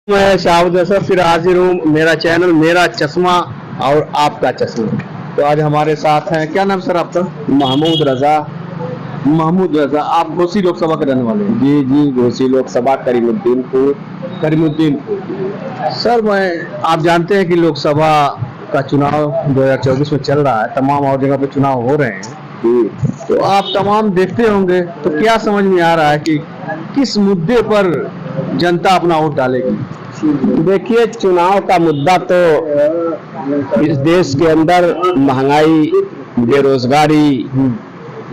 मैं शाहब जैसा फिर हाजिर हूँ। मेरा चैनल मेरा चश्मा और आपका चश्मा। तो आज हमारे साथ हैं, क्या नाम सर आपका? महमूद रजा। महमूद रजा। आप घोसी लोकसभा के रहने वाले हैं? जी जी, घोसी लोकसभा करीमुद्दीनपुर। करीमुद्दीनपुर। सर आप जानते हैं कि लोकसभा का चुनाव 2024 में चल रहा है, तमाम और जगह पे चुनाव हो रहे हैं। जी, तो आप तमाम देखते होंगे, तो क्या समझ में आ रहा है कि किस मुद्दे पर जनता अपना वोट डालेगी? देखिए, चुनाव का मुद्दा तो इस देश के अंदर महंगाई, बेरोजगारी,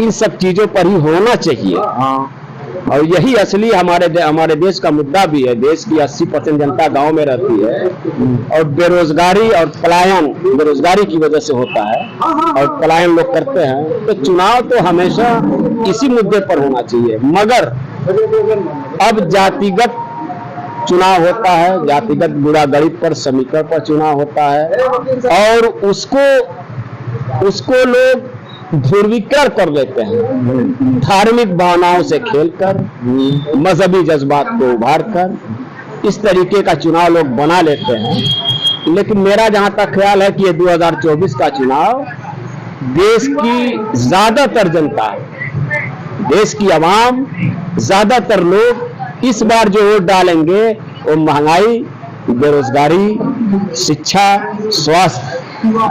इन सब चीजों पर ही होना चाहिए। हाँ, और यही असली हमारे देश का मुद्दा भी है। देश की 80% जनता गांव में रहती है और बेरोजगारी और पलायन बेरोजगारी की वजह से होता है और पलायन लोग करते हैं। तो चुनाव तो हमेशा इसी मुद्दे पर होना चाहिए, मगर अब जातिगत चुनाव होता है, जातिगत गुड़ा गणित पर, समीकरण पर चुनाव होता है और उसको लोग ध्रुवीकरण कर देते हैं, धार्मिक भावनाओं से खेलकर, मजहबी जज्बात को उभार कर इस तरीके का चुनाव लोग बना लेते हैं। लेकिन मेरा जहां तक ख्याल है कि ये 2024 का चुनाव देश की ज्यादातर जनता, देश की आवाम, ज्यादातर लोग इस बार जो वोट डालेंगे वो महंगाई, बेरोजगारी, शिक्षा, स्वास्थ्य,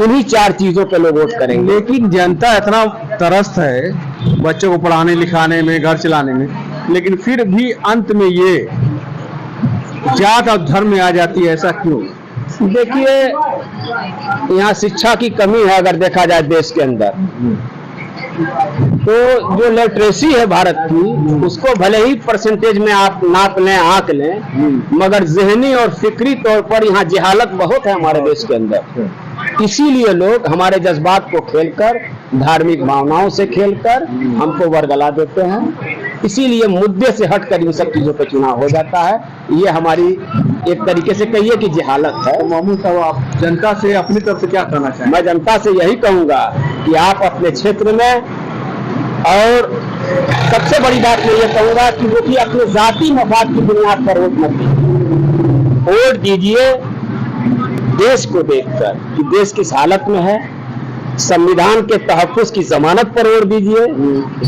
उन्हीं 4 चीजों पे लोग वोट करेंगे। लेकिन जनता इतना त्रस्त है बच्चों को पढ़ाने लिखाने में, घर चलाने में, लेकिन फिर भी अंत में ये जात और धर्म में आ जाती है। ऐसा क्यों? देखिए, यहाँ शिक्षा की कमी है। अगर देखा जाए देश के अंदर, तो जो लिटरेसी है भारत की, उसको भले ही परसेंटेज में आप नाप लें, आंक लें, मगर ज़हनी और फिक्री तौर पर यहाँ जहालत बहुत है हमारे देश के अंदर। इसीलिए लोग हमारे जज्बात को खेलकर, धार्मिक भावनाओं से खेलकर हमको वर्गला देते हैं। इसीलिए मुद्दे से हटकर इन सब चीजों पर चुनाव हो जाता है। ये हमारी एक तरीके से कहिए कि जहालत है। तो महमूद साहब, आप जनता से अपनी तरफ से क्या कहना चाहेंगे? मैं जनता से यही कहूंगा कि आप अपने क्षेत्र में, और सबसे बड़ी बात मैं ये कहूंगा कि वो कि अपने जाति मफाद की बुनियाद पर वोट मत दीजिए। वोट दीजिए देश को देखकर कि देश किस हालत में है, संविधान के तहफ्फुज़ की जमानत पर वोट दीजिए,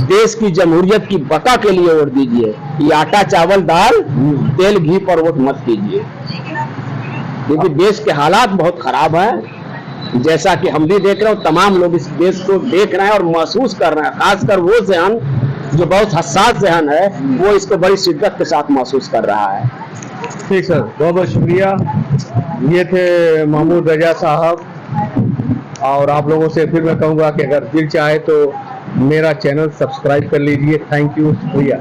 देश की जमहूरियत की बका के लिए वोट दीजिए। ये आटा चावल दाल तेल घी पर वोट मत कीजिए, क्योंकि देश के हालात बहुत खराब हैं। जैसा कि हम भी देख रहे हो, तमाम लोग इस देश को देख रहे हैं और महसूस कर रहे हैं। खासकर वो जहन जो बहुत हसास जहन है, वो इसको बड़ी शिद्दत के साथ महसूस कर रहा है। ठीक सर, बहुत बहुत शुक्रिया। ये थे महमूद रजा साहब। और आप लोगों से फिर मैं कहूँगा कि अगर दिल चाहे तो मेरा चैनल सब्सक्राइब कर लीजिए। थैंक यू, शुक्रिया।